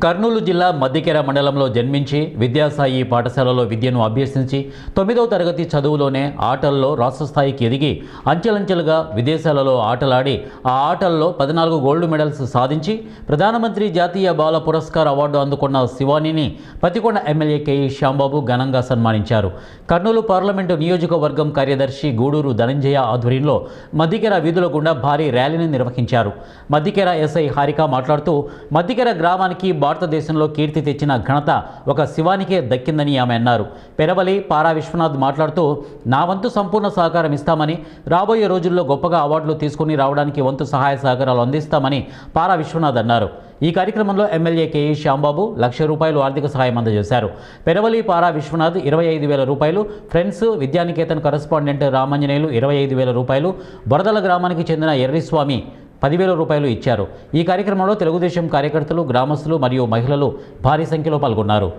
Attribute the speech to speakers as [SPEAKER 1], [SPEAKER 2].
[SPEAKER 1] కర్నూలు జిల్లా మద్దికెర మండలంలో జన్మించి విద్యాసాయి పాఠశాలలో విద్యను అభ్యసించి 9వ తరగతి చదువులోనే ఆటల్లో రాష్ట్ర స్థాయికి ఎదిగి అంచెలంచెలుగా విదేశాలలో ఆటలాడి ఆ ఆటల్లో 14 గోల్డ్ మెడల్స్ సాధించి ప్రధానమంత్రి జాతీయ బాల పురస్కార్ అవార్డు అందుకున్న శివానీని పతికొండ ఎమ్మెల్యే కేఈ శ్యాంబాబు ఘనంగా సన్మానించారు. కర్నూలు పార్లమెంటు నియోజకవర్గం కార్యదర్శి గూడూరు ధనంజయ ఆధ్వర్యంలో మద్దికెర వీధుల గుండా భారీ ర్యాలీని నిర్వహించారు. మద్దికెర ఎస్ఐ హారిక మాట్లాడుతూ మద్దికెర గ్రామానికి భారతదేశంలో కీర్తి తెచ్చిన ఘనత ఒక శివానికే దక్కిందని ఆమె అన్నారు. పెరవలి పారా విశ్వనాథ్ మాట్లాడుతూ నా వంతు సంపూర్ణ సహకారం ఇస్తామని, రాబోయే రోజుల్లో గొప్పగా అవార్డులు తీసుకుని రావడానికి వంతు సహాయ సహకారాలు అందిస్తామని పారా విశ్వనాథ్ అన్నారు. ఈ కార్యక్రమంలో ఎమ్మెల్యే కేఈ శ్యాంబాబు ₹1,00,000 ఆర్థిక సహాయం అందజేశారు. పెరవలి పారా విశ్వనాథ్ ₹25,000, ఫ్రెండ్స్ విద్యానికేతన్ కరస్పాండెంట్ రామాంజనేయులు ₹25,000, బొరదల గ్రామానికి చెందిన ఎర్రిస్వామి ₹10,000 ఇచ్చారు. ఈ కార్యక్రమంలో తెలుగుదేశం కార్యకర్తలు, గ్రామస్తులు మరియు మహిళలు భారీ సంఖ్యలో పాల్గొన్నారు.